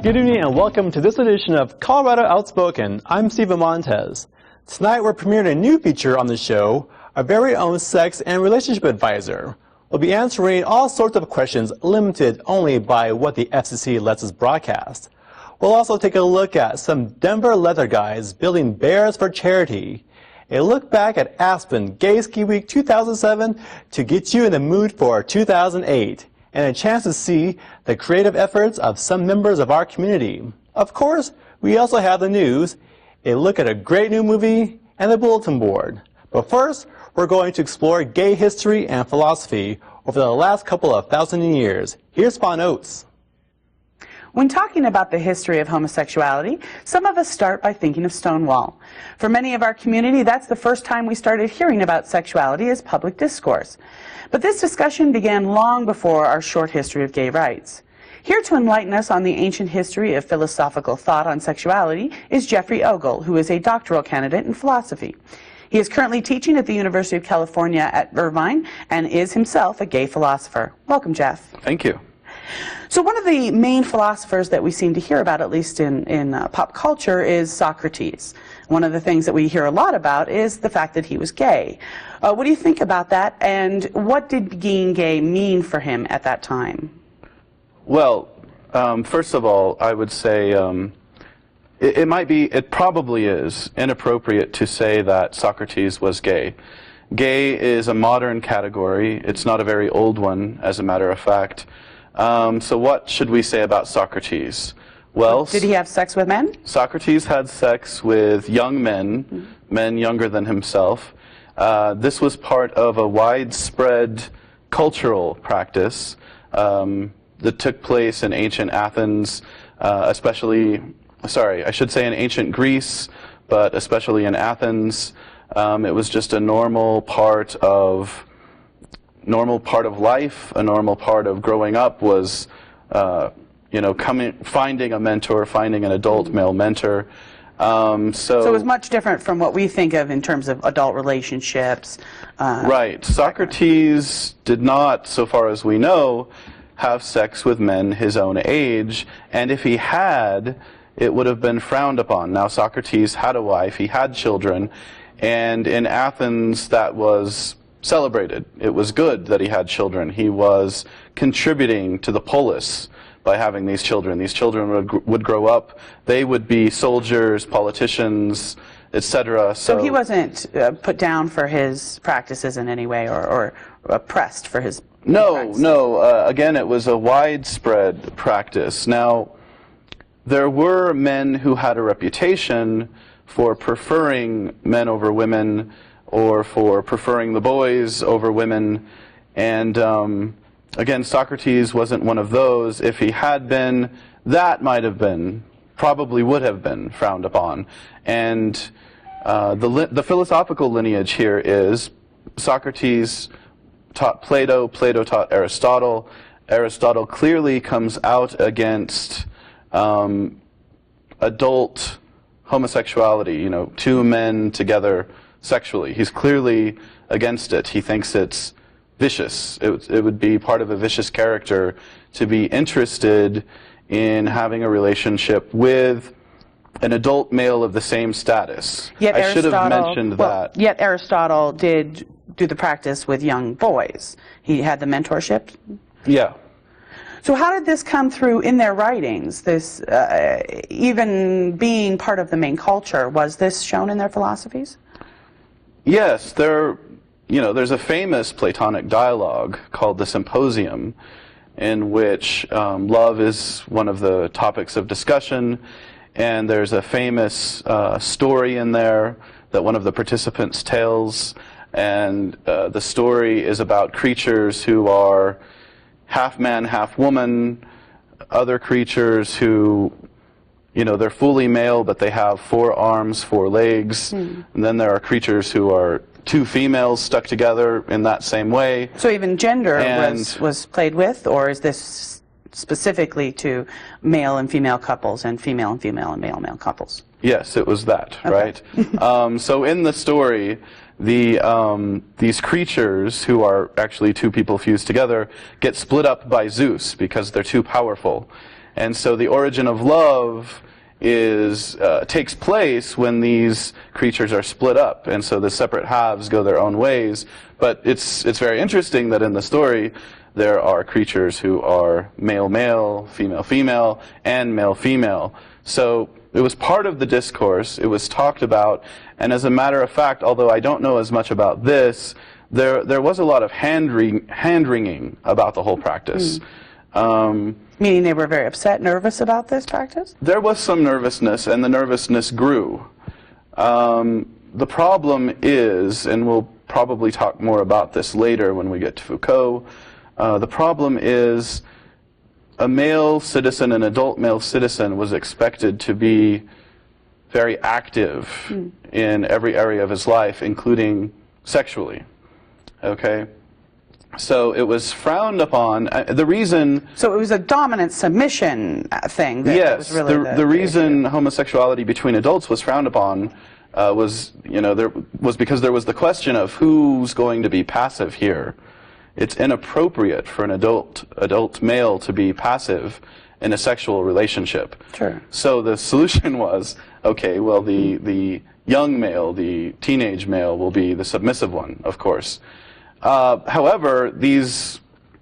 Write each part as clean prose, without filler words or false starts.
Good evening and welcome to this edition of Colorado Outspoken. I'm Stephen Montez. Tonight we're premiering a new feature on the show, our very own sex and relationship advisor. We'll be answering all sorts of questions limited only by what the FCC lets us broadcast. We'll also take a look at some Denver leather guys building bears for charity, a look back at Aspen Gay Ski Week 2007 to get you in the mood for 2008, and a chance to see the creative efforts of some members of our community. Of course, we also have the news, a look at a great new movie, and the bulletin board. But first, we're going to explore gay history and philosophy over the last couple of thousand years. Here's Fawn Oates. When talking about the history of homosexuality, some of us start by thinking of Stonewall. For many of our community, that's the first time we started hearing about sexuality as public discourse. But this discussion began long before our short history of gay rights. Here to enlighten us on the ancient history of philosophical thought on sexuality is Jeffrey Ogle, who is a doctoral candidate in philosophy. He is currently teaching at the University of California at Irvine and is himself a gay philosopher. Welcome, Jeff. Thank you. So one of the main philosophers that we seem to hear about, at least in pop culture, is Socrates. One of the things that we hear a lot about is the fact that he was gay. What do you think about that, and what did being gay mean for him at that time? Well, first of all, I would say it probably is inappropriate to say that Socrates was gay. Gay is a modern category. It's not a very old one, as a matter of fact. So what should we say about Socrates? Well, did he have sex with men? Socrates had sex with young men, men younger than himself. This was part of a widespread cultural practice that took place in ancient Athens, I should say in ancient Greece, but especially in Athens. It was just a normal part of life. A normal part of growing up was, finding a mentor, finding an adult male mentor. So it was much different from what we think of in terms of adult relationships. Right. Socrates did not, so far as we know, have sex with men his own age, and if he had, it would have been frowned upon. Now, Socrates had a wife, he had children, and in Athens that was celebrated. It was good that he had children. He was contributing to the polis by having these children. These children would grow up. They would be soldiers, politicians, etc. So he wasn't put down for his practices in any way, or oppressed for his practices. No. Again, it was a widespread practice. Now, there were men who had a reputation for preferring men over women, or for preferring the boys over women, and again, Socrates wasn't one of those. If he had been, that might have been, probably would have been frowned upon. And the philosophical lineage here is Socrates taught Plato, Plato taught Aristotle. Aristotle clearly comes out against adult homosexuality, two men together sexually. He's clearly against it. He thinks it's vicious. It would be part of a vicious character to be interested in having a relationship with an adult male of the same status. I should have mentioned that. Yet Aristotle did do the practice with young boys. He had the mentorship? Yeah. So how did this come through in their writings, this even being part of the main culture? Was this shown in their philosophies? Yes, there's a famous Platonic dialogue called the Symposium, in which love is one of the topics of discussion, and there's a famous story in there that one of the participants tells, and the story is about creatures who are half man, half woman, other creatures who, they're fully male, but they have 4 arms, 4 legs. And then there are creatures who are 2 females stuck together in that same way. So even gender was played with, or is this specifically to male and female couples, and female and female and male and male couples? Yes, it was that, right? So in the story, these creatures, who are actually 2 people fused together, get split up by Zeus because they're too powerful. And so the origin of love takes place when these creatures are split up, and so the separate halves go their own ways. But it's very interesting that in the story there are creatures who are male-male, female-female, and male-female. So it was part of the discourse, it was talked about, and as a matter of fact, although I don't know as much about this, there was a lot of hand-wringing about the whole practice. Meaning they were very upset, nervous about this practice? There was some nervousness, and the nervousness grew. The problem is, and we'll probably talk more about this later when we get to Foucault, the problem is a male citizen, an adult male citizen, was expected to be very active in every area of his life, including sexually. Okay? So it was frowned upon. The reason... So it was a dominant submission thing. That was really the reason homosexuality between adults was frowned upon was because there was the question of who's going to be passive here. It's inappropriate for an adult male to be passive in a sexual relationship. Sure. So the solution was, okay, well, the young male, the teenage male, will be the submissive one, of course. However, these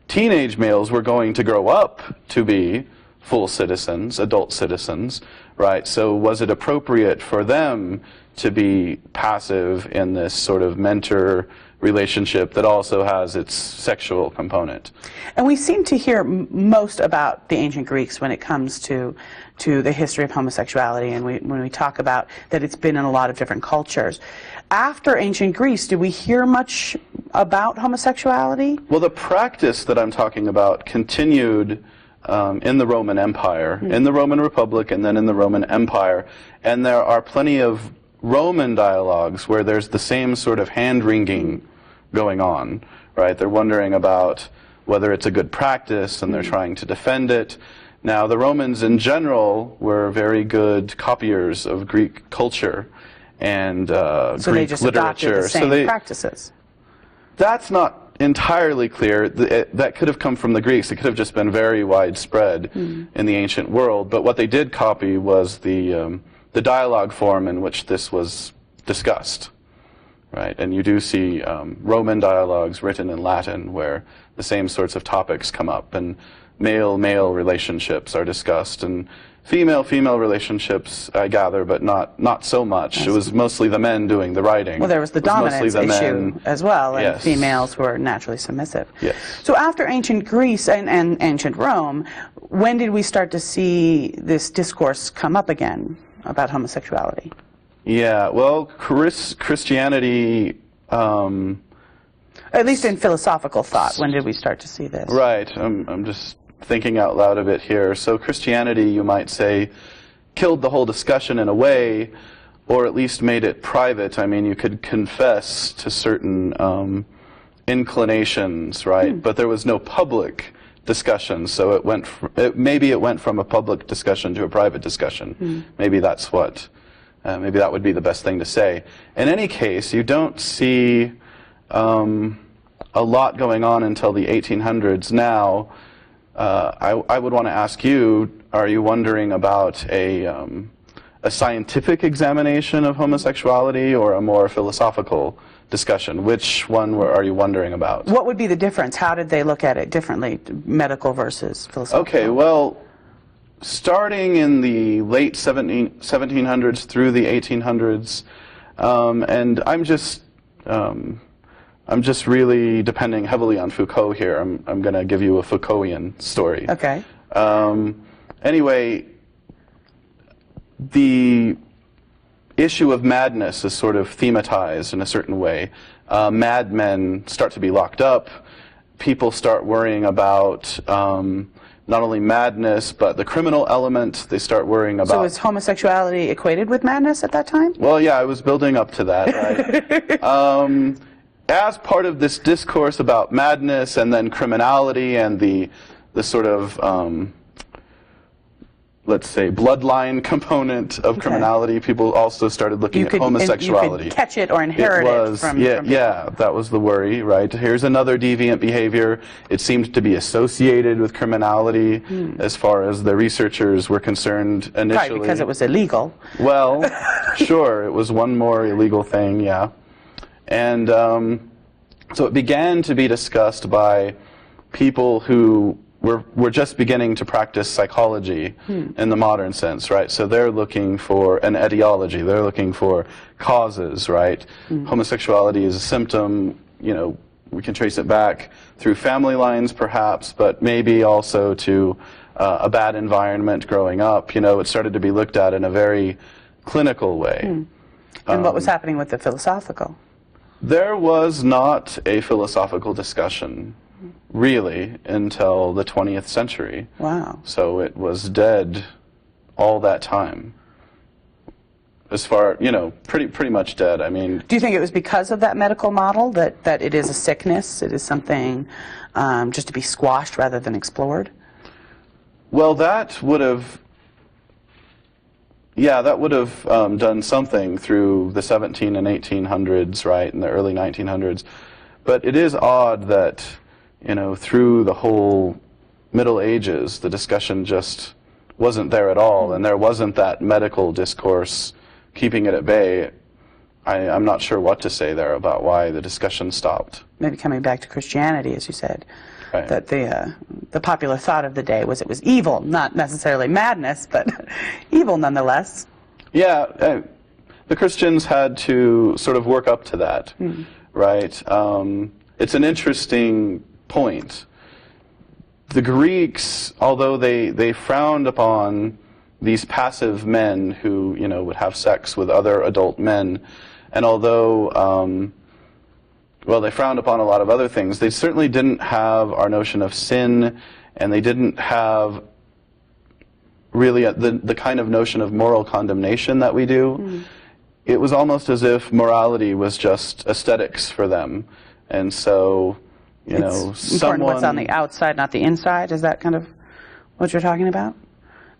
teenage males were going to grow up to be full citizens, adult citizens, right? So was it appropriate for them to be passive in this sort of mentor relationship that also has its sexual component? And we seem to hear most about the ancient Greeks when it comes to the history of homosexuality, and when we talk about that it's been in a lot of different cultures. After ancient Greece, do we hear much about homosexuality? Well, the practice that I'm talking about continued in the Roman Empire, in the Roman Republic, and then in the Roman Empire. And there are plenty of Roman dialogues where there's the same sort of hand-wringing going on, right? They're wondering about whether it's a good practice, and they're trying to defend it. Now, the Romans in general were very good copiers of Greek culture and so Greek they just adopted literature. the same practices. That's not entirely clear. That could have come from the Greeks. It could have just been very widespread in the ancient world. But what they did copy was the dialogue form in which this was discussed, right? And you do see Roman dialogues written in Latin where the same sorts of topics come up, and male-male relationships are discussed, and female-female relationships, I gather, but not so much. It was mostly the men doing the writing. Well, there was the dominance issue as well, and Yes. females were naturally submissive. Yes. So after ancient Greece and ancient Rome, when did we start to see this discourse come up again about homosexuality? Yeah, well, Christianity... At least in philosophical thought, when did we start to see this? Right. I'm just thinking out loud a bit here. So Christianity, you might say, killed the whole discussion in a way, or at least made it private. I mean, you could confess to certain inclinations, right? But there was no public discussion, so maybe it went from a public discussion to a private discussion. Maybe that's what, maybe that would be the best thing to say. In any case, you don't see a lot going on until the 1800s now. I would want to ask you, are you wondering about a scientific examination of homosexuality or a more philosophical discussion? Which one are you wondering about? What would be the difference? How did they look at it differently, medical versus philosophical? Okay, well, starting in the late 1700s through the 1800s, and I'm just really depending heavily on Foucault here. I'm going to give you a Foucaultian story. Okay. Anyway, the issue of madness is sort of thematized in a certain way. Madmen start to be locked up. People start worrying about not only madness, but the criminal element. They start worrying about... So was homosexuality equated with madness at that time? Well, yeah, I was building up to that, right? As part of this discourse about madness and then criminality and the sort of let's say, bloodline component of criminality. People also started looking at homosexuality. You could catch it or inherit it from yeah, that was the worry, right? Here's another deviant behavior. It seemed to be associated with criminality as far as the researchers were concerned initially. Right, because it was illegal. Well, sure, it was one more illegal thing, yeah. And so it began to be discussed by people who were just beginning to practice psychology in the modern sense, right? So they're looking for an etiology. They're looking for causes, right? Homosexuality is a symptom, you know, we can trace it back through family lines perhaps, but maybe also to a bad environment growing up. You know, it started to be looked at in a very clinical way. And what was happening with the philosophical? There was not a philosophical discussion, really, until the 20th century. Wow. So it was dead all that time. As far, you know, pretty much dead. I mean... Do you think it was because of that medical model, that it is a sickness, it is something just to be squashed rather than explored? Well, that would have... Yeah, that would have done something through the 17 and 1800s, right, in the early 1900s. But it is odd that, you know, through the whole Middle Ages, the discussion just wasn't there at all, and there wasn't that medical discourse keeping it at bay. I'm not sure what to say there about why the discussion stopped. Maybe coming back to Christianity, as you said. Right. That the popular thought of the day was it was evil, not necessarily madness, but evil nonetheless. Yeah, the Christians had to sort of work up to that, right? It's an interesting point. The Greeks, although they frowned upon these passive men who, you know, would have sex with other adult men, and although well, they frowned upon a lot of other things, they certainly didn't have our notion of sin, and they didn't have really the kind of notion of moral condemnation that we do. It was almost as if morality was just aesthetics for them. And so, you know, it's important what's on the outside, not the inside. Is that kind of what you're talking about?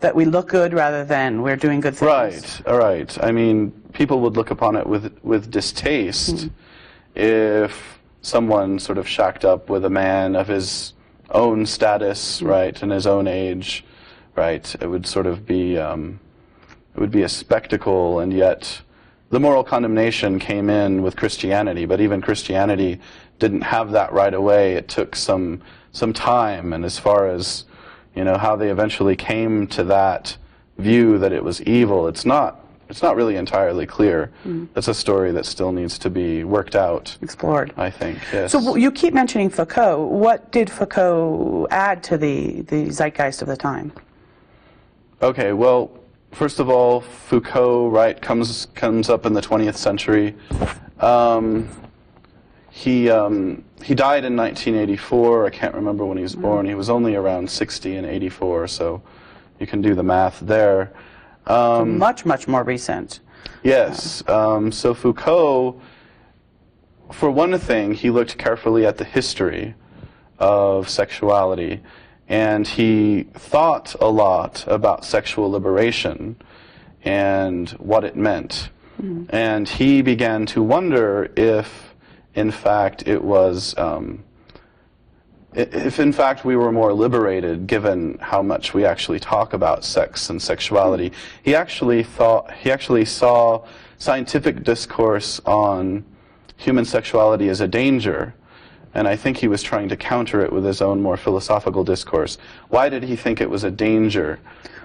That we look good rather than we're doing good things? Right, all right. I mean, people would look upon it with distaste if someone sort of shacked up with a man of his own status, right, and his own age, right. It would sort of be, it would be a spectacle, and yet the moral condemnation came in with Christianity, but even Christianity didn't have that right away. It took some time, and as far as, you know, how they eventually came to that view that it was evil, it's not really entirely clear. That's a story that still needs to be worked out. Explored. I think, yes. So you keep mentioning Foucault. What did Foucault add to the zeitgeist of the time? Okay, well, first of all, Foucault, right, comes up in the 20th century. He died in 1984. I can't remember when he was born. He was only around 60 in 84, so you can do the math there. So much more recent. Yes. So Foucault, for one thing, he looked carefully at the history of sexuality, and he thought a lot about sexual liberation and what it meant. And he began to wonder if, in fact, it was... if in fact we were more liberated given how much we actually talk about sex and sexuality. He actually saw scientific discourse on human sexuality as a danger, and I think he was trying to counter it with his own more philosophical discourse. Why did he think it was a danger?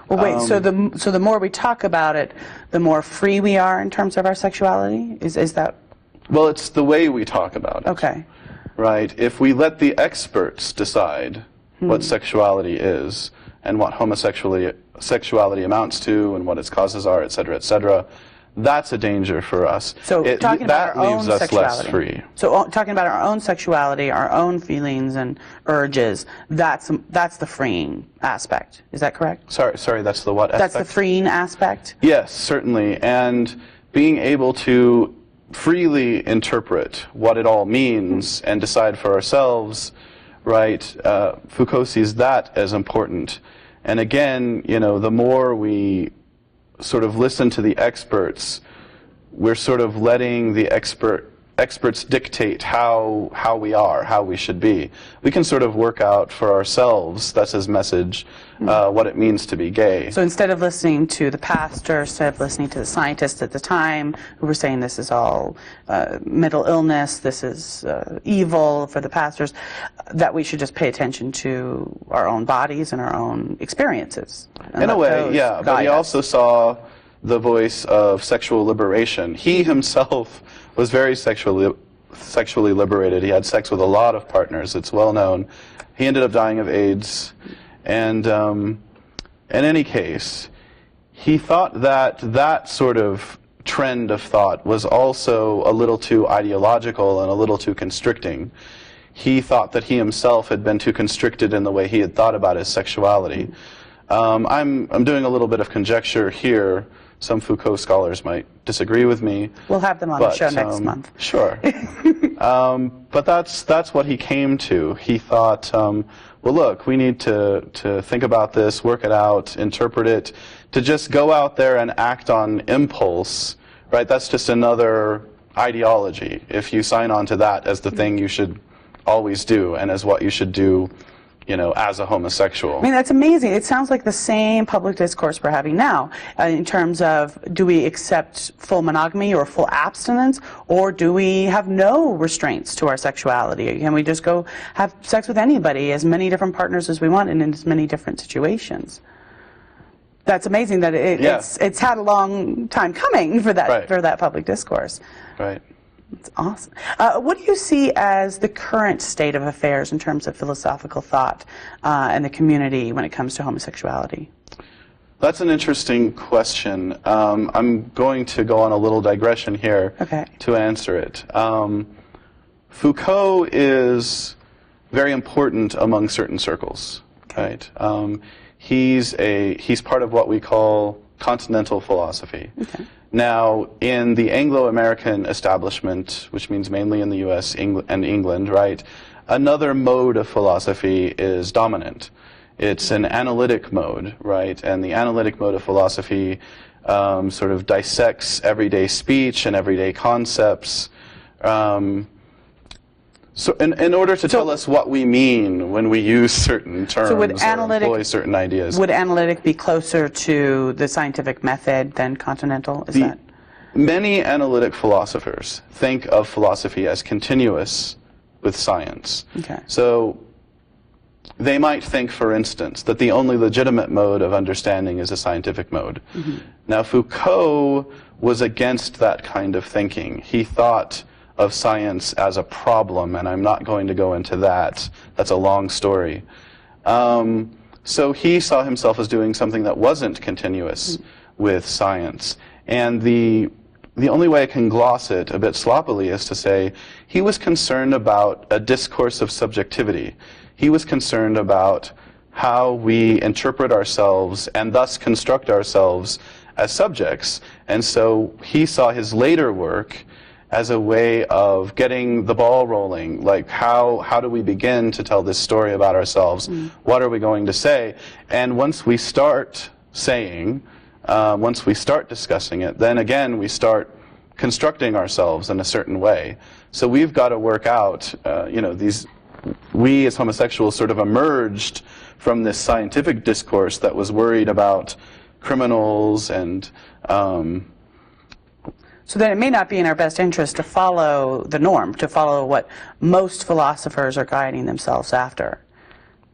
Well, wait, so the more we talk about it, the more free we are in terms of our sexuality? Is that... Well, it's the way we talk about it. Okay. Right? If we let the experts decide what sexuality is and what homosexuality amounts to and what its causes are, et cetera, that's a danger for us. So talking about our own us sexuality. Less free. So talking about our own sexuality, our own feelings and urges, that's the freeing aspect. Is that correct? Sorry, that's the what aspect? That's the freeing aspect? Yes, certainly. And being able to freely interpret what it all means and decide for ourselves, right? Foucault sees that as important. And again, you know, the more we sort of listen to the experts, we're sort of letting the experts dictate how we are, how we should be. We can sort of work out for ourselves, that's his message, what it means to be gay. So instead of listening to the pastor, instead of listening to the scientists at the time who were saying this is all mental illness, this is evil for the pastors, that we should just pay attention to our own bodies and our own experiences. In a way, yeah, but he also saw the voice of sexual liberation. He himself was very sexually liberated. He had sex with a lot of partners. It's well known. He ended up dying of AIDS. And in any case, he thought that that sort of trend of thought was also a little too ideological and a little too constricting. He thought that he himself had been too constricted in the way he had thought about his sexuality. I'm doing a little bit of conjecture here. Some Foucault scholars might disagree with me. We'll have them on the show next month. Sure. But that's what he came to. He thought, well, look, we need to think about this, work it out, interpret it. To just go out there and act on impulse, right, that's just another ideology. If you sign on to that as the thing you should always do and as what you should do, you know, as a homosexual. I mean, that's amazing. It sounds like the same public discourse we're having now in terms of, do we accept full monogamy or full abstinence, or do we have no restraints to our sexuality? Can we just go have sex with anybody, as many different partners as we want, and in as many different situations? That's amazing that it's had a long time coming for that, for that public discourse. Right. It's awesome. What do you see as the current state of affairs in terms of philosophical thought in the community when it comes to homosexuality? That's an interesting question. I'm going to go on a little digression here to answer it. Foucault is very important among certain circles, right? He's part of what we call continental philosophy. Now, in the Anglo-American establishment, which means mainly in the U.S. and England, right, another mode of philosophy is dominant. It's an analytic mode, right, and the analytic mode of philosophy sort of dissects everyday speech and everyday concepts. So in order to tell us what we mean when we use certain terms or employ certain ideas. Would analytic be closer to the scientific method than continental? Is that? Many analytic philosophers think of philosophy as continuous with science. So they might think, for instance, that the only legitimate mode of understanding is a scientific mode. Now, Foucault was against that kind of thinking. He thought of science as a problem, and I'm not going to go into that. That's a long story. So he saw himself as doing something that wasn't continuous with science. And the only way I can gloss it a bit sloppily is to say he was concerned about a discourse of subjectivity. He was concerned about how we interpret ourselves and thus construct ourselves as subjects. And so he saw his later work as a way of getting the ball rolling, like how do we begin to tell this story about ourselves? What are we going to say? And once we start saying, once we start discussing it, then again we start constructing ourselves in a certain way. So we've got to work out, you know, we as homosexuals sort of emerged from this scientific discourse that was worried about criminals and so then it may not be in our best interest to follow the norm, to follow what most philosophers are guiding themselves after.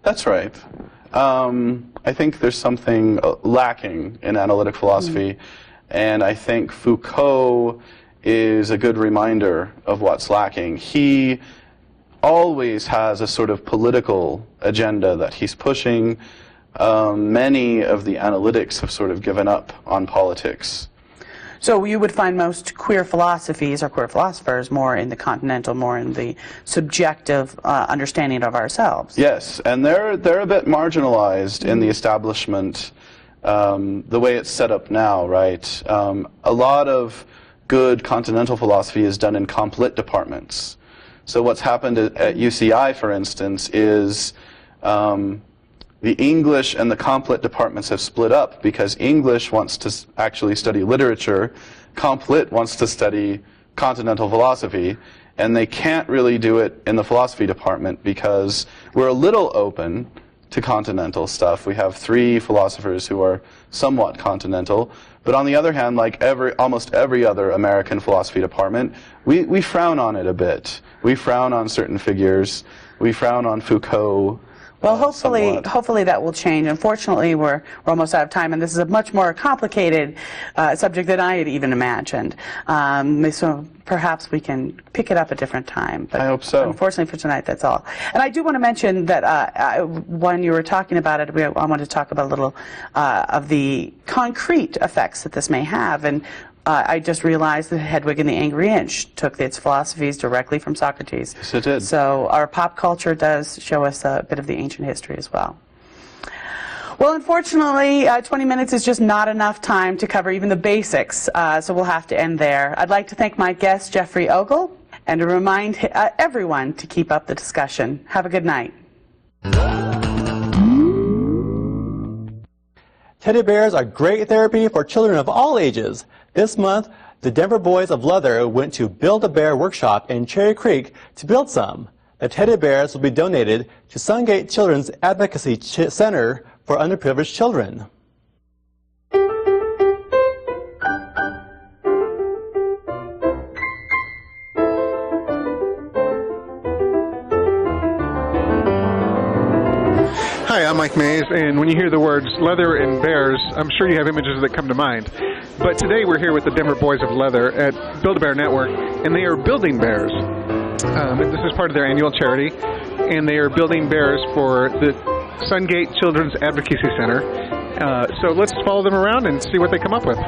That's right. I think there's something lacking in analytic philosophy, and I think Foucault is a good reminder of what's lacking. He always has a sort of political agenda that he's pushing. Many of the analytics have sort of given up on politics. So you would find most queer philosophies or queer philosophers more in the continental, more in the subjective understanding of ourselves. Yes, and they're a bit marginalized in the establishment, the way it's set up now, right? A lot of good continental philosophy is done in complit departments. So what's happened at UCI, for instance, is the English and the Comp Lit departments have split up because English wants to actually study literature, Comp Lit wants to study continental philosophy, and they can't really do it in the philosophy department because we're a little open to continental stuff. We have 3 philosophers who are somewhat continental, but on the other hand, like almost every other American philosophy department, we frown on it a bit. We frown on certain figures. We frown on Foucault. Well, hopefully that will change. Unfortunately, we're almost out of time, and this is a much more complicated subject than I had even imagined. So perhaps we can pick it up a different time. But I hope so. Unfortunately for tonight, that's all. And I do want to mention that when you were talking about it, I wanted to talk about a little of the concrete effects that this may have. And I just realized that Hedwig and the Angry Inch took its philosophies directly from Socrates. Yes, it did. So our pop culture does show us a bit of the ancient history as well. Well, unfortunately, 20 minutes is just not enough time to cover even the basics, so we'll have to end there. I'd like to thank my guest, Jeffrey Ogle, and to remind everyone to keep up the discussion. Have a good night. Teddy bears are great therapy for children of all ages. This month, the Denver Boys of Leather went to Build-A-Bear workshop in Cherry Creek to build some. The teddy bears will be donated to Sungate Children's Advocacy Center for underprivileged children. Hi, I'm Mike Mays, and when you hear the words leather and bears, I'm sure you have images that come to mind. But today we're here with the Denver Boys of Leather at Build-A-Bear Network, and they are building bears. This is part of their annual charity, and they are building bears for the Sungate Children's Advocacy Center. So let's follow them around and see what they come up with.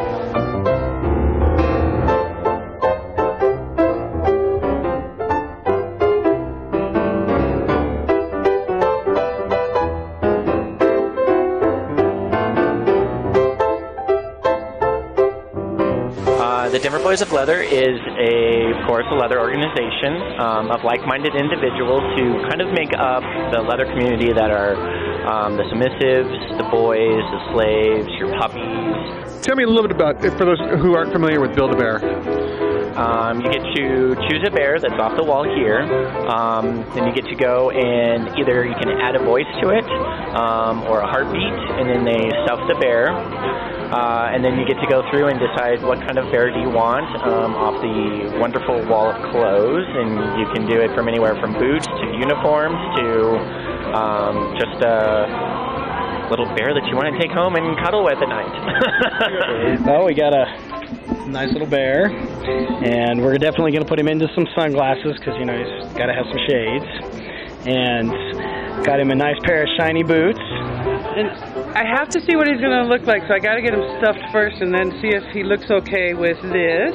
The Denver Boys of Leather is, of course, a leather organization of like-minded individuals who kind of make up the leather community that are the submissives, the boys, the slaves, your puppies. Tell me a little bit about, for those who aren't familiar with Build-A-Bear. You get to choose a bear that's off the wall here. Then you get to go and either you can add a voice to it or a heartbeat, and then they stuff the bear. And then you get to go through and decide what kind of bear do you want off the wonderful wall of clothes. And you can do it from anywhere from boots to uniforms to just a little bear that you want to take home and cuddle with at night. Well, we got a nice little bear, and we're definitely going to put him into some sunglasses because, you know, he's got to have some shades. And got him a nice pair of shiny boots. And I have to see what he's going to look like, so I got to get him stuffed first and then see if he looks okay with this.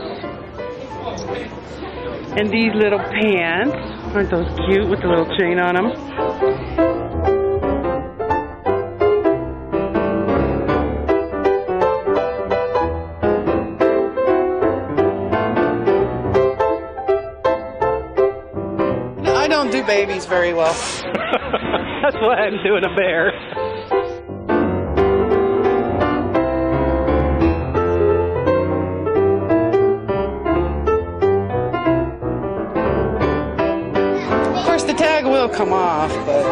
And these little pants. Aren't those cute with the little chain on them? I don't do babies very well. That's why I'm doing a bear. Of course, the tag will come off, but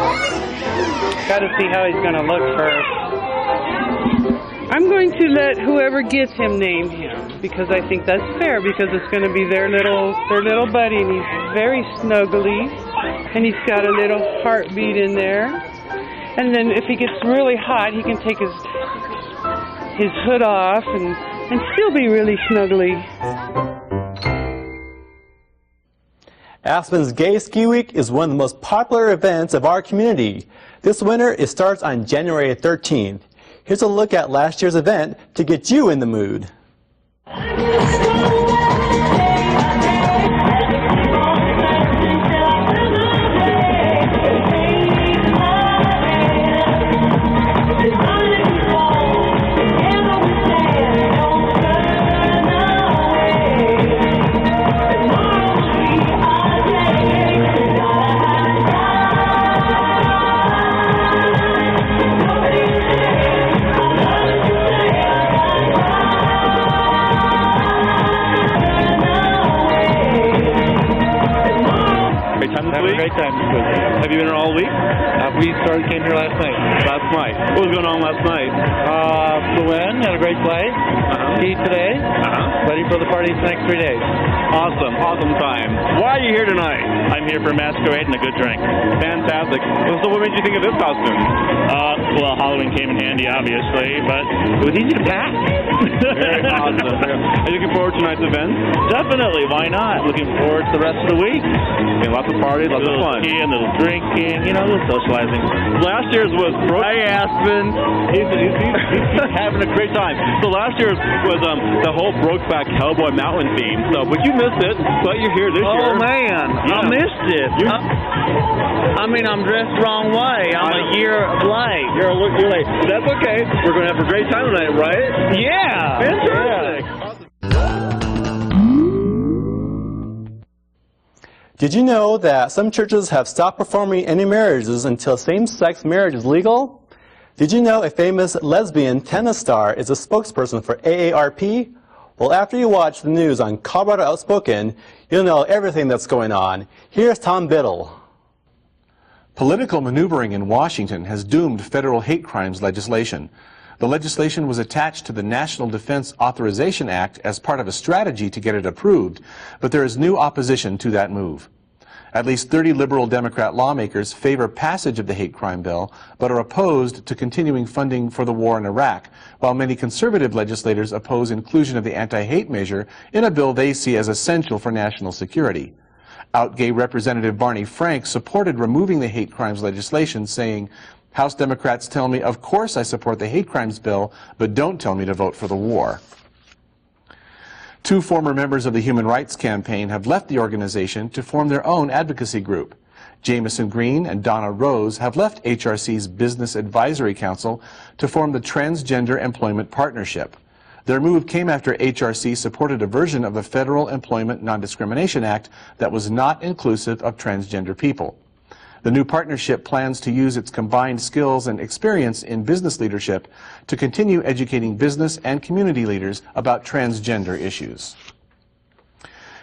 Got to see how he's going to look first. I'm going to let whoever gets him name him because I think that's fair because it's going to be their little buddy, and he's very snuggly, and he's got a little heartbeat in there. And then if he gets really hot, he can take his hood off and still be really snuggly. Aspen's Gay Ski Week is one of the most popular events of our community. This winter, it starts on January 13th. Here's a look at last year's event to get you in the mood. week? Great time this week. Have you been here all week? Came here last night. Last night. What was going on last night? Flew in, had a great flight. Eat today. Ready for the party the next 3 days. Awesome time. Why are you here tonight? I'm here for a masquerade and a good drink. Fantastic. So what made you think of this costume? Well, Halloween came in handy, obviously, but it was easy to pack. Very awesome. Are you looking forward to tonight's event? Definitely, why not? Looking forward to the rest of the week. And lots of parties, lots of fun. Skiing, a little drinking, a little socializing. Last year's was Hi, Aspen. He's having a great time. So last year's was the whole Brokeback Cowboy Mountain theme. So, but you missed it. But you're here this year. Oh man, I missed it. I'm dressed the wrong way. I'm a year late. You're late. That's okay. We're going to have a great time tonight, right? Yeah. Fantastic. Did you know that some churches have stopped performing any marriages until same-sex marriage is legal? Did you know a famous lesbian tennis star is a spokesperson for AARP? Well, after you watch the news on Colorado Outspoken, you'll know everything that's going on. Here's Tom Biddle. Political maneuvering in Washington has doomed federal hate crimes legislation. The legislation was attached to the National Defense Authorization Act as part of a strategy to get it approved, but there is new opposition to that move. At least 30 liberal Democrat lawmakers favor passage of the hate crime bill, but are opposed to continuing funding for the war in Iraq, while many conservative legislators oppose inclusion of the anti-hate measure in a bill they see as essential for national security. Out-gay Representative Barney Frank supported removing the hate crimes legislation, saying, "House Democrats tell me, of course I support the hate crimes bill, but don't tell me to vote for the war." Two former members of the Human Rights Campaign have left the organization to form their own advocacy group. Jameson Green and Donna Rose have left HRC's Business Advisory Council to form the Transgender Employment Partnership. Their move came after HRC supported a version of the Federal Employment Non-Discrimination Act that was not inclusive of transgender people. The new partnership plans to use its combined skills and experience in business leadership to continue educating business and community leaders about transgender issues.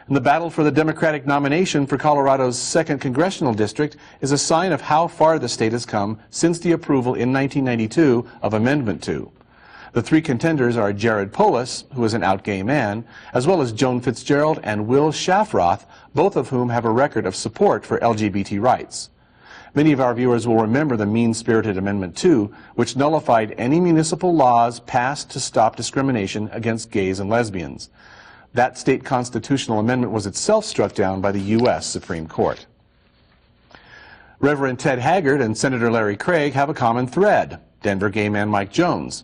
And the battle for the Democratic nomination for Colorado's 2nd Congressional District is a sign of how far the state has come since the approval in 1992 of Amendment 2. The three contenders are Jared Polis, who is an out gay man, as well as Joan Fitzgerald and Will Shafroth, both of whom have a record of support for LGBT rights. Many of our viewers will remember the mean-spirited Amendment 2, which nullified any municipal laws passed to stop discrimination against gays and lesbians. That state constitutional amendment was itself struck down by the U.S. Supreme Court. Reverend Ted Haggard and Senator Larry Craig have a common thread: Denver gay man Mike Jones.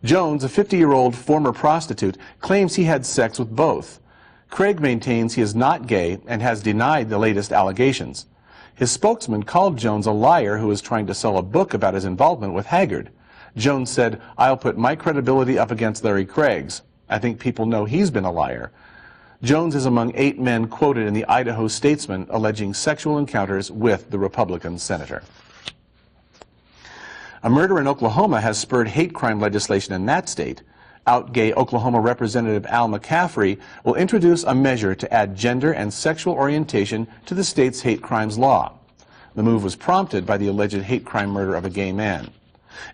Jones, a 50-year-old former prostitute, claims he had sex with both. Craig maintains he is not gay and has denied the latest allegations. His spokesman called Jones a liar who was trying to sell a book about his involvement with Haggard. Jones said, "I'll put my credibility up against Larry Craig's. I think people know he's been a liar." Jones is among 8 men quoted in the Idaho Statesman alleging sexual encounters with the Republican senator. A murder in Oklahoma has spurred hate crime legislation in that state. Out-gay Oklahoma Representative Al McCaffrey will introduce a measure to add gender and sexual orientation to the state's hate crimes law. The move was prompted by the alleged hate crime murder of a gay man.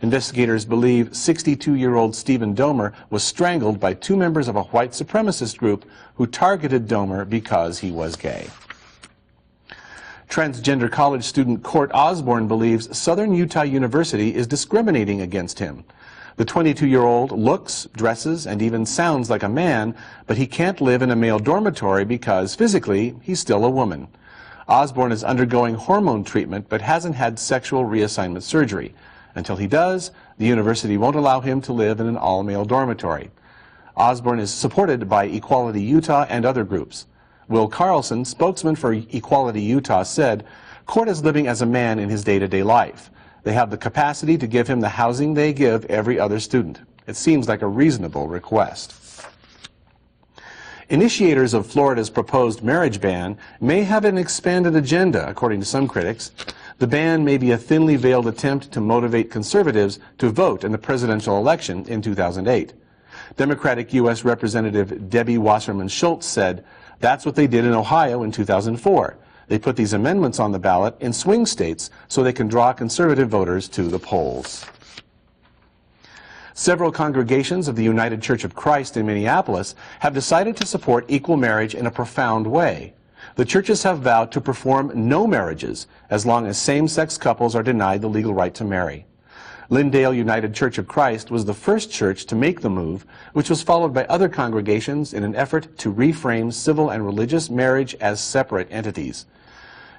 Investigators believe 62-year-old Stephen Domer was strangled by 2 members of a white supremacist group who targeted Domer because he was gay. Transgender college student Court Osborne believes Southern Utah University is discriminating against him. The 22-year-old looks, dresses, and even sounds like a man, but he can't live in a male dormitory because, physically, he's still a woman. Osborne is undergoing hormone treatment but hasn't had sexual reassignment surgery. Until he does, the university won't allow him to live in an all-male dormitory. Osborne is supported by Equality Utah and other groups. Will Carlson, spokesman for Equality Utah, said, "Court is living as a man in his day-to-day life. They have the capacity to give him the housing they give every other student. It seems like a reasonable request." Initiators of Florida's proposed marriage ban may have an expanded agenda, according to some critics. The ban may be a thinly veiled attempt to motivate conservatives to vote in the presidential election in 2008. Democratic U.S. Representative Debbie Wasserman Schultz said, "That's what they did in Ohio in 2004. They put these amendments on the ballot in swing states so they can draw conservative voters to the polls. Several congregations of the United Church of Christ in Minneapolis have decided to support equal marriage in a profound way. The churches have vowed to perform no marriages as long as same-sex couples are denied the legal right to marry. Lyndale United Church of Christ was the first church to make the move, which was followed by other congregations in an effort to reframe civil and religious marriage as separate entities.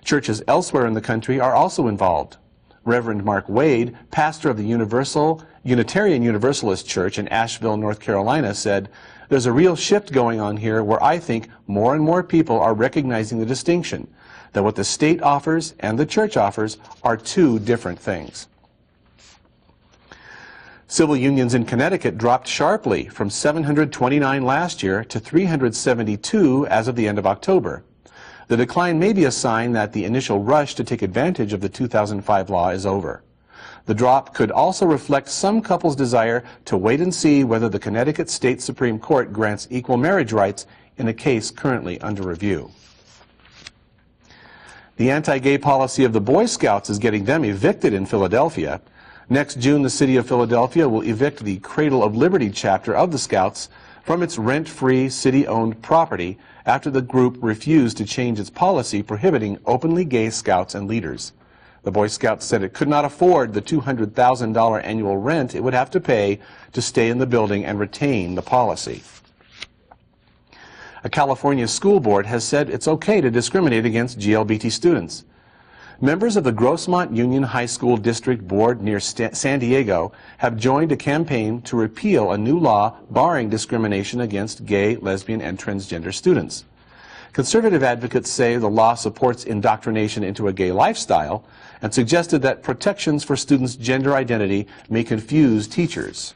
Churches elsewhere in the country are also involved. Reverend Mark Wade, pastor of the Unitarian Universalist Church in Asheville, North Carolina, said, "There's a real shift going on here where I think more and more people are recognizing the distinction, that what the state offers and the church offers are two different things." Civil unions in Connecticut dropped sharply from 729 last year to 372 as of the end of October. The decline may be a sign that the initial rush to take advantage of the 2005 law is over. The drop could also reflect some couples' desire to wait and see whether the Connecticut State Supreme Court grants equal marriage rights in a case currently under review. The anti-gay policy of the Boy Scouts is getting them evicted in Philadelphia. Next June, the city of Philadelphia will evict the Cradle of Liberty chapter of the Scouts from its rent-free, city-owned property after the group refused to change its policy prohibiting openly gay scouts and leaders. The Boy Scouts said it could not afford the $200,000 annual rent it would have to pay to stay in the building and retain the policy. A California school board has said it's okay to discriminate against GLBT students. Members of the Grossmont Union High School District Board near San Diego have joined a campaign to repeal a new law barring discrimination against gay, lesbian, and transgender students. Conservative advocates say the law supports indoctrination into a gay lifestyle and suggested that protections for students' gender identity may confuse teachers.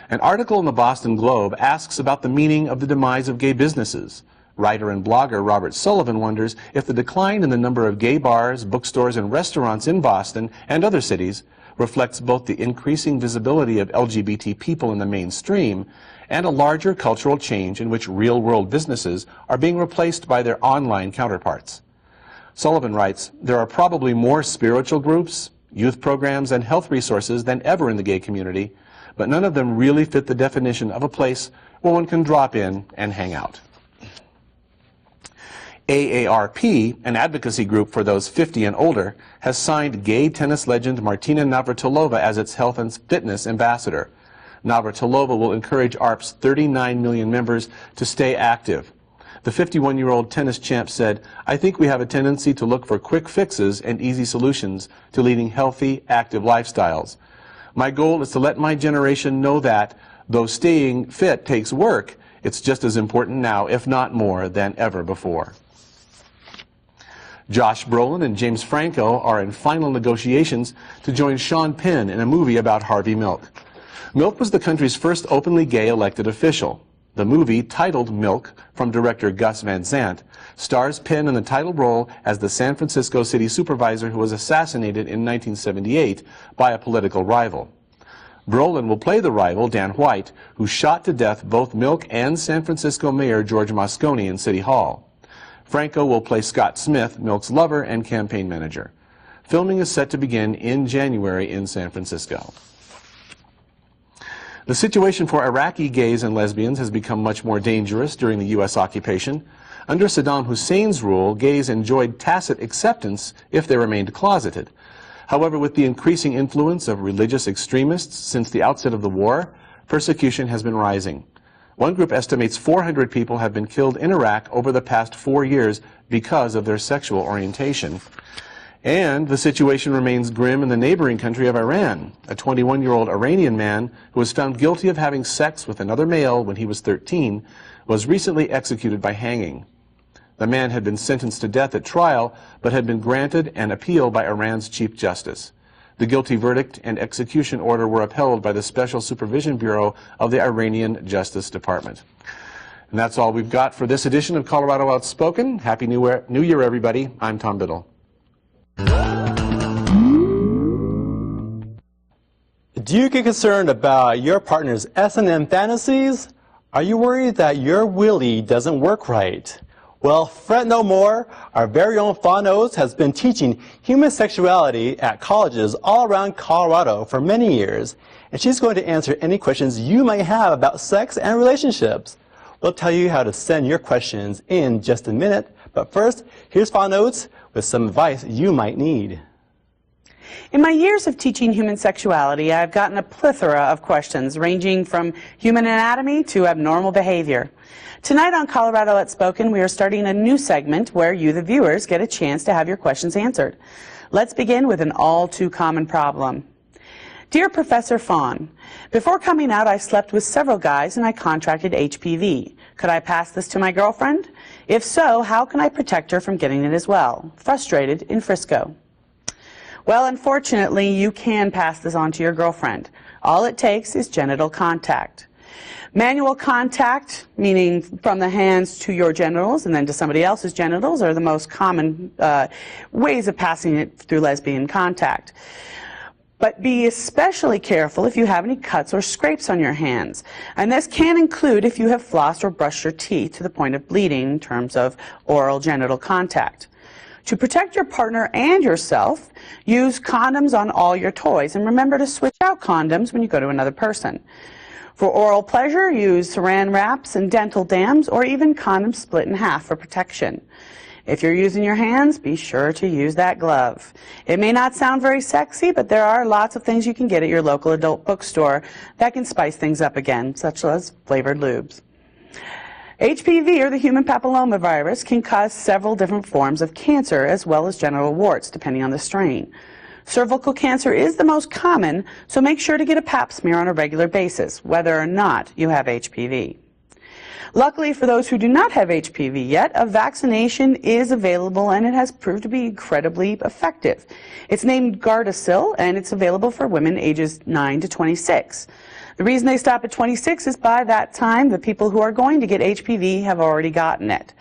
An article in the Boston Globe asks about the meaning of the demise of gay businesses. Writer and blogger Robert Sullivan wonders if the decline in the number of gay bars, bookstores, and restaurants in Boston and other cities reflects both the increasing visibility of LGBT people in the mainstream and a larger cultural change in which real-world businesses are being replaced by their online counterparts. Sullivan writes, "There are probably more spiritual groups, youth programs, and health resources than ever in the gay community, but none of them really fit the definition of a place where one can drop in and hang out." AARP, an advocacy group for those 50 and older, has signed gay tennis legend Martina Navratilova as its health and fitness ambassador. Navratilova will encourage ARP's 39 million members to stay active. The 51-year-old tennis champ said, "I think we have a tendency to look for quick fixes and easy solutions to leading healthy, active lifestyles. My goal is to let my generation know that, though staying fit takes work, it's just as important now, if not more, than ever before." Josh Brolin and James Franco are in final negotiations to join Sean Penn in a movie about Harvey Milk. Milk was the country's first openly gay elected official. The movie, titled Milk, from director Gus Van Sant, stars Penn in the title role as the San Francisco city supervisor who was assassinated in 1978 by a political rival. Brolin will play the rival, Dan White, who shot to death both Milk and San Francisco Mayor George Moscone in City Hall. Franco will play Scott Smith, Milk's lover and campaign manager. Filming is set to begin in January in San Francisco. The situation for Iraqi gays and lesbians has become much more dangerous during the U.S. occupation. Under Saddam Hussein's rule, gays enjoyed tacit acceptance if they remained closeted. However, with the increasing influence of religious extremists since the outset of the war, persecution has been rising. One group estimates 400 people have been killed in Iraq over the past 4 years because of their sexual orientation. And the situation remains grim in the neighboring country of Iran. A 21-year-old Iranian man who was found guilty of having sex with another male when he was 13 was recently executed by hanging. The man had been sentenced to death at trial, but had been granted an appeal by Iran's Chief Justice. The guilty verdict and execution order were upheld by the Special Supervision Bureau of the Iranian Justice Department. And that's all we've got for this edition of Colorado Outspoken. Happy New Year, everybody. I'm Tom Biddle. Do you get concerned about your partner's S&M fantasies? Are you worried that your willy doesn't work right? Well, fret no more. Our very own Fawn has been teaching human sexuality at colleges all around Colorado for many years, and she's going to answer any questions you might have about sex and relationships. We'll tell you how to send your questions in just a minute, but first, here's Fawn with some advice you might need. In my years of teaching human sexuality, I've gotten a plethora of questions ranging from human anatomy to abnormal behavior. Tonight on Colorado Outspoken, we are starting a new segment where you, the viewers, get a chance to have your questions answered. Let's begin with an all-too-common problem. Dear Professor Fawn, before coming out, I slept with several guys and I contracted HPV. Could I pass this to my girlfriend? If so, how can I protect her from getting it as well? Frustrated in Frisco. Well, unfortunately, you can pass this on to your girlfriend. All it takes is genital contact. Manual contact, meaning from the hands to your genitals and then to somebody else's genitals, are the most common ways of passing it through lesbian contact. But be especially careful if you have any cuts or scrapes on your hands. And this can include if you have flossed or brushed your teeth to the point of bleeding in terms of oral genital contact. To protect your partner and yourself, use condoms on all your toys, and remember to switch out condoms when you go to another person. For oral pleasure, use saran wraps and dental dams, or even condoms split in half for protection. If you're using your hands, be sure to use that glove. It may not sound very sexy, but there are lots of things you can get at your local adult bookstore that can spice things up again, such as flavored lubes. HPV, or the human papillomavirus, can cause several different forms of cancer as well as genital warts, depending on the strain. Cervical cancer is the most common, so make sure to get a pap smear on a regular basis, whether or not you have HPV. Luckily for those who do not have HPV yet, a vaccination is available and it has proved to be incredibly effective. It's named Gardasil and it's available for women ages 9 to 26. The reason they stop at 26 is by that time the people who are going to get HPV have already gotten it.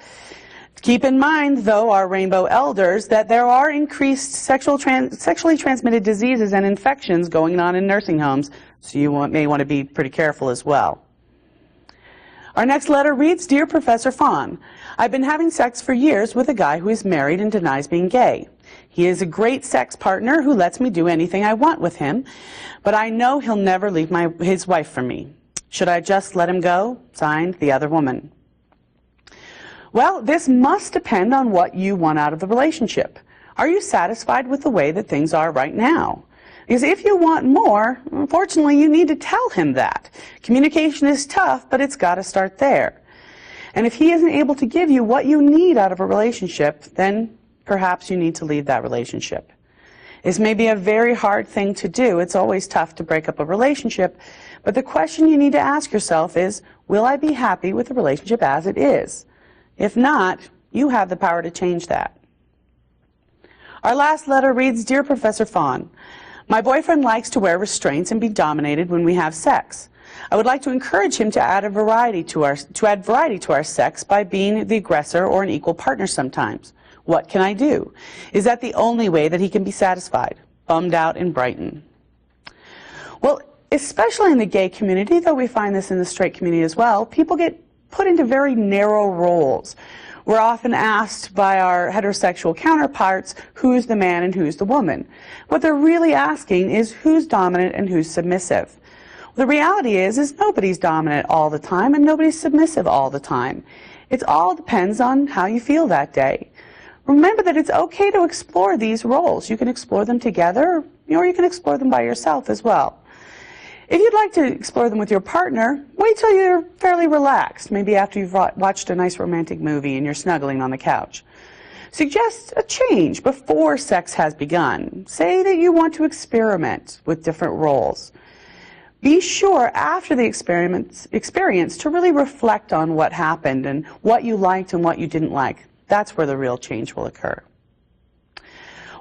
Keep in mind, though, our rainbow elders, that there are increased sexually transmitted diseases and infections going on in nursing homes, so you may want to be pretty careful as well. Our next letter reads, Dear Professor Fawn, I've been having sex for years with a guy who is married and denies being gay. He is a great sex partner who lets me do anything I want with him, but I know he'll never leave his wife for me. Should I just let him go? Signed, the other woman. Well, this must depend on what you want out of the relationship. Are you satisfied with the way that things are right now? Because if you want more, unfortunately, you need to tell him that. Communication is tough, but it's got to start there. And if he isn't able to give you what you need out of a relationship, then perhaps you need to leave that relationship. This may be a very hard thing to do. It's always tough to break up a relationship. But the question you need to ask yourself is, will I be happy with the relationship as it is? If not, you have the power to change that. Our last letter reads, Dear Professor Fawn, my boyfriend likes to wear restraints and be dominated when we have sex. I would like to encourage him to add variety to our sex by being the aggressor or an equal partner sometimes. What can I do? Is that the only way that he can be satisfied? Bummed out in Brighton. Well, especially in the gay community, though we find this in the straight community as well, people get put into very narrow roles. We're often asked by our heterosexual counterparts, who's the man and who's the woman? What they're really asking is who's dominant and who's submissive. The reality is nobody's dominant all the time and nobody's submissive all the time. It all depends on how you feel that day. Remember that it's okay to explore these roles. You can explore them together, or you can explore them by yourself as well. If you'd like to explore them with your partner, wait till you're fairly relaxed, maybe after you've watched a nice romantic movie and you're snuggling on the couch. Suggest a change before sex has begun. Say that you want to experiment with different roles. Be sure after the experience to really reflect on what happened and what you liked and what you didn't like. That's where the real change will occur.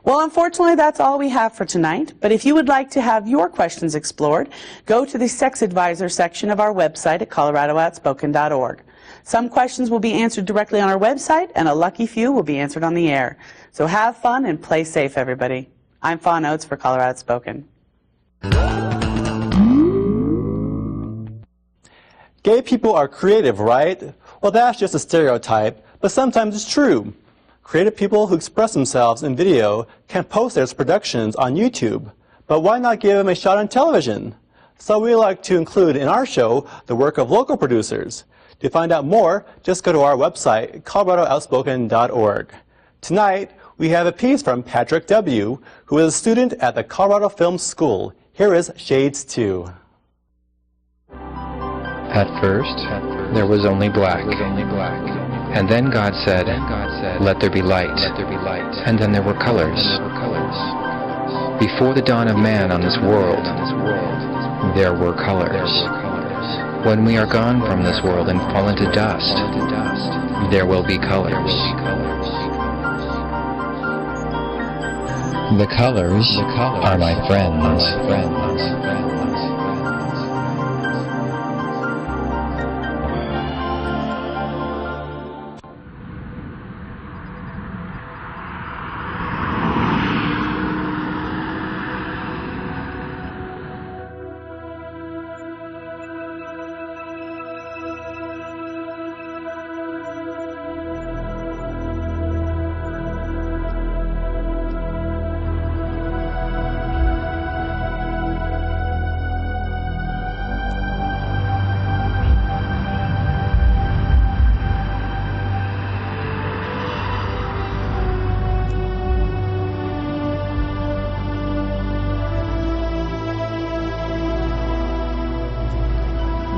Well, unfortunately, that's all we have for tonight. But if you would like to have your questions explored, go to the Sex Advisor section of our website at coloradooutspoken.org. Some questions will be answered directly on our website, and a lucky few will be answered on the air. So have fun and play safe, everybody. I'm Fawn Oates for Colorado Outspoken. Gay people are creative, right? Well, that's just a stereotype. but sometimes it's true. Creative people who express themselves in video can post their productions on YouTube, but why not give them a shot on television? So we like to include in our show the work of local producers. To find out more, just go to our website, coloradooutspoken.org. Tonight, we have a piece from Patrick W., who is a student at the Colorado Film School. Here is Shades 2. At first, there was only black. And then God said, "Let there be light." And then there were colors. Before the dawn of man on this world, there were colors. When we are gone from this world and fall into dust, there will be colors. The colors are my friends.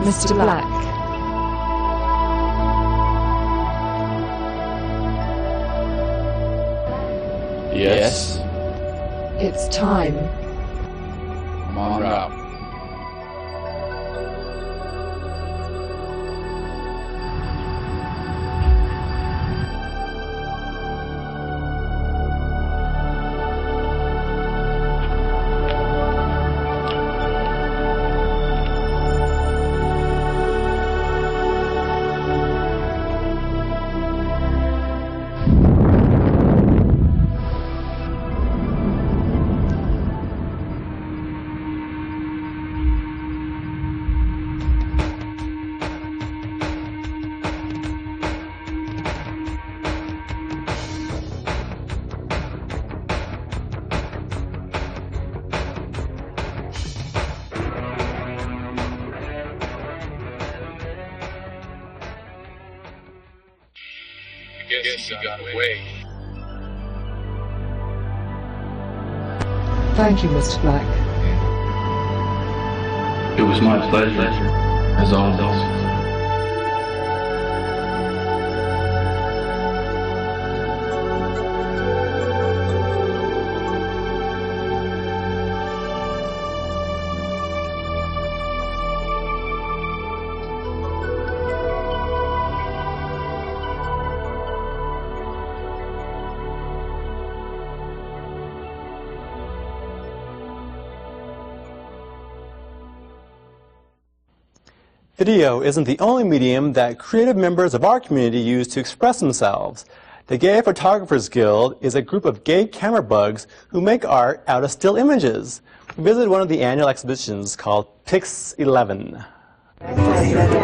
Mr. Black. Yes? It's time. Come on up. Guess you got away. Thank you, Mr. Black. It was my pleasure, as always. Video isn't the only medium that creative members of our community use to express themselves. The Gay Photographers Guild is a group of gay camera bugs who make art out of still images. We visited one of the annual exhibitions called Pix 11.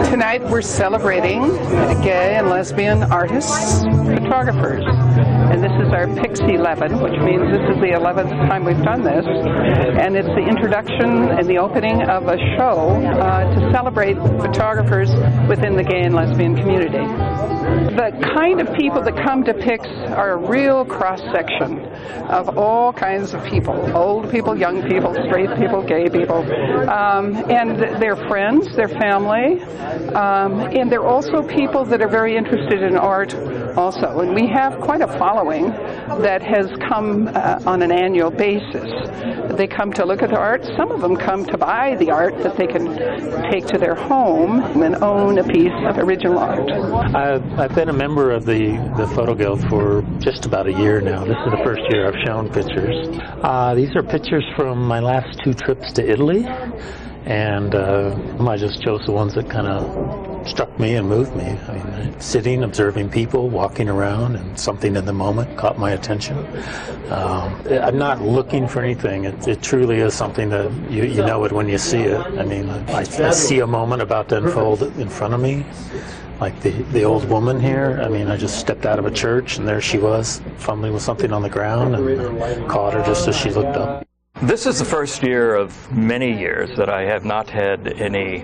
Tonight we're celebrating gay and lesbian artists, photographers. And this is our Pix 11, which means this is the 11th time we've done this. And it's the introduction and the opening of a show to celebrate photographers within the gay and lesbian community. The kind of people that come to Pix are a real cross-section of all kinds of people. Old people, young people, straight people, gay people. And they're friends, they're family. And they're also people that are very interested in art also. And we have quite a following that has come on an annual basis. They come to look at the art. Some of them come to buy the art that they can take to their home and own a piece of original art. I've been a member of the Photo Guild for just about a year now. This is the first year I've shown pictures. These are pictures from my last 2 trips to Italy, and I just chose the ones that kind of struck me and moved me. I mean, sitting, observing people, walking around, and something in the moment caught my attention. I'm not looking for anything. It truly is something that you know it when you see it. I mean, I see a moment about to unfold in front of me. like the old woman here. I mean, I just stepped out of a church and there she was, fumbling with something on the ground, and caught her just as she looked up. This is the first year of many years that I have not had any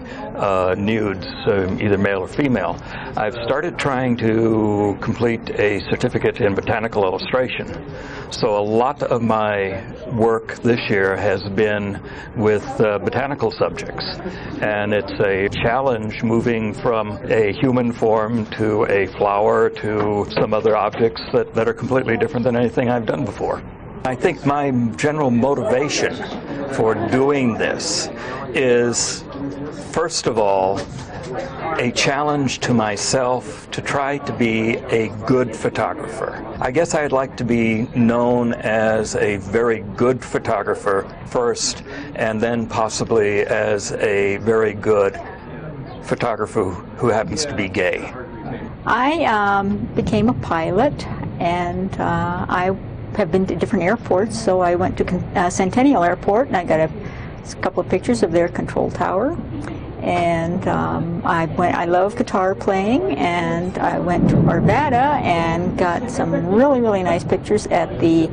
nudes, either male or female. I've started trying to complete a certificate in botanical illustration. So a lot of my work this year has been with botanical subjects. And it's a challenge moving from a human form to a flower to some other objects that are completely different than anything I've done before. I think my general motivation for doing this is, first of all, a challenge to myself to try to be a good photographer. I guess I'd like to be known as a very good photographer first, and then possibly as a very good photographer who happens to be gay. I became a pilot, and I have been to different airports. So I went to Centennial Airport, and I got a couple of pictures of their control tower. And I love guitar playing, and I went to Arvada and got some really, really nice pictures at the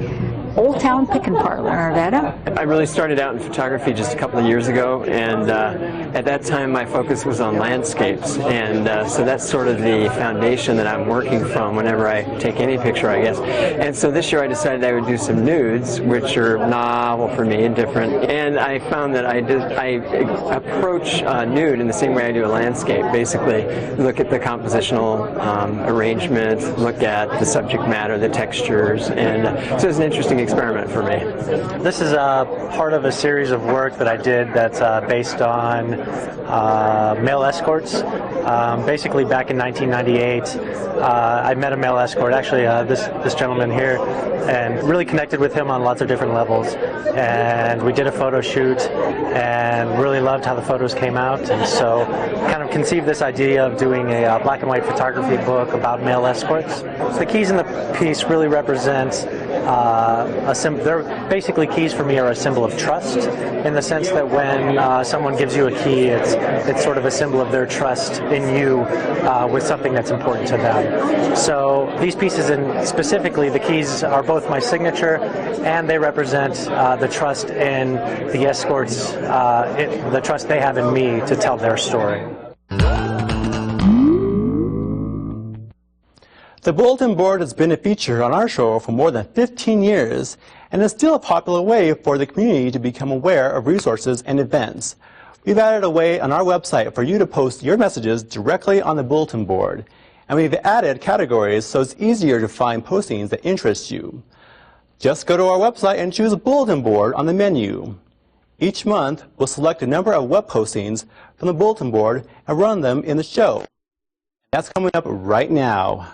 Old Town Pick and Parlor in Arvada. I really started out in photography just a couple of years ago, and at that time my focus was on landscapes, and so that's sort of the foundation that I'm working from whenever I take any picture, I guess. And so this year I decided I would do some nudes, which are novel for me and different, and I found that I approach nude in the same way I do a landscape. Basically look at the compositional arrangement, look at the subject matter, the textures, and so it's an interesting experiment for me. This is part of a series of work that I did that's based on male escorts. Basically back in 1998, I met a male escort, actually this gentleman here, and really connected with him on lots of different levels. And we did a photo shoot and really loved how the photos came out, and so kind of conceived this idea of doing a black and white photography book about male escorts. So the keys in the piece really represent they're basically, keys for me are a symbol of trust, in the sense that when someone gives you a key, it's sort of a symbol of their trust in you with something that's important to them. So these pieces, and specifically the keys, are both my signature, and they represent the trust in the escorts, the trust they have in me to tell their story. The bulletin board has been a feature on our show for more than 15 years and is still a popular way for the community to become aware of resources and events. We've added a way on our website for you to post your messages directly on the bulletin board, and we've added categories so it's easier to find postings that interest you. Just go to our website and choose a bulletin board on the menu. Each month, we'll select a number of web postings from the bulletin board and run them in the show. That's coming up right now.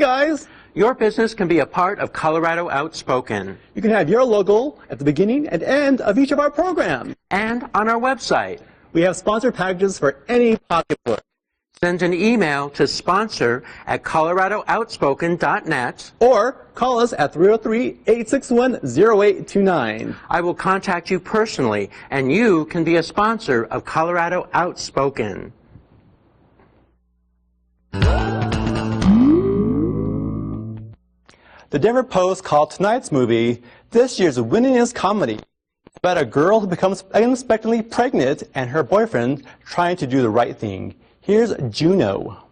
guys! Your business can be a part of Colorado Outspoken. You can have your logo at the beginning and end of each of our programs. And on our website. We have sponsored packages for any pocketbook. Send an email to sponsor@coloradooutspoken.net. Or call us at 303-861-0829. I will contact you personally, and you can be a sponsor of Colorado Outspoken. The Denver Post called tonight's movie this year's winningest comedy. It's about a girl who becomes unexpectedly pregnant and her boyfriend trying to do the right thing. Here's Juno.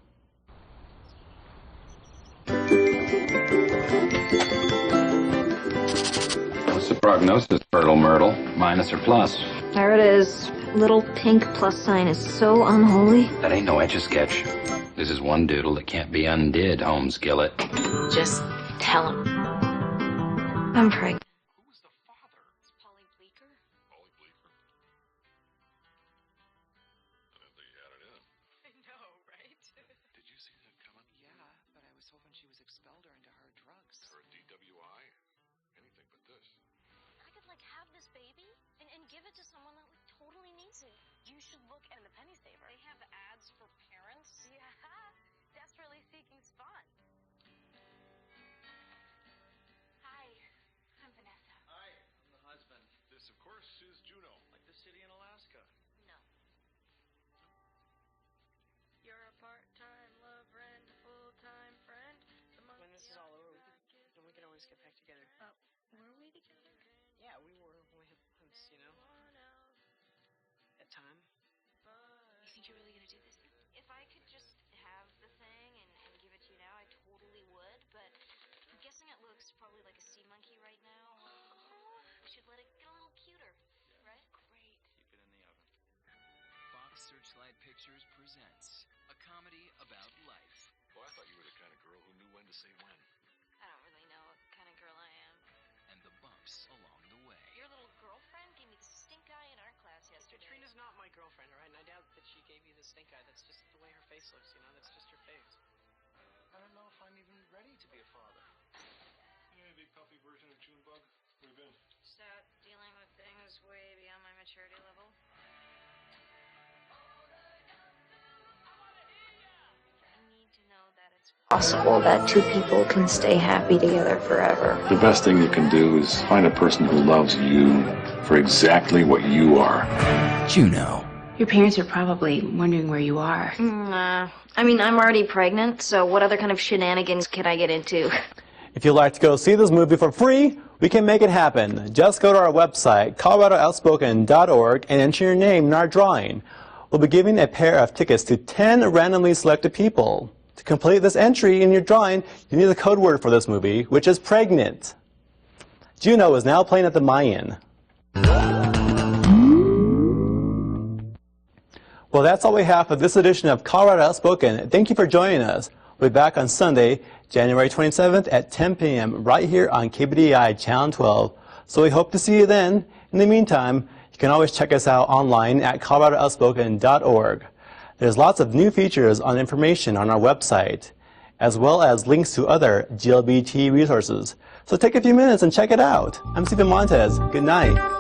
What's the prognosis, Fertile Myrtle? Minus or plus? There it is. Little pink plus sign is so unholy. That ain't no Etch-a-Sketch. This is one doodle that can't be undid, Holmes Gillett. Just tell him. I'm pregnant. Searchlight Pictures presents a comedy about life. Well, I thought you were the kind of girl who knew when to say when. I don't really know what kind of girl I am. And the bumps along the way. Your little girlfriend gave me the stink eye in our class yesterday. Katrina's not my girlfriend, all right? And I doubt that she gave you the stink eye. That's just the way her face looks, you know? That's just her face. I don't know if I'm even ready to be a father. Yeah, big puffy version of Junebug. Where you been? Just out dealing with things way beyond my maturity level. Possible that two people can stay happy together forever. The best thing you can do is find a person who loves you for exactly what you are. Juno. Your parents are probably wondering where you are. I mean, I'm already pregnant, so what other kind of shenanigans can I get into? If you'd like to go see this movie for free, we can make it happen. Just go to our website, coloradooutspoken.org, and enter your name in our drawing. We'll be giving a pair of tickets to 10 randomly selected people. To complete this entry in your drawing, you need the code word for this movie, which is pregnant. Juno is now playing at the Mayan. Well, that's all we have for this edition of Colorado Outspoken. Thank you for joining us. We'll be back on Sunday, January 27th at 10 p.m. right here on KBDI Channel 12. So we hope to see you then. In the meantime, you can always check us out online at coloradooutspoken.org. There's lots of new features on information on our website, as well as links to other GLBT resources. So take a few minutes and check it out. I'm Stephen Montez. Good night.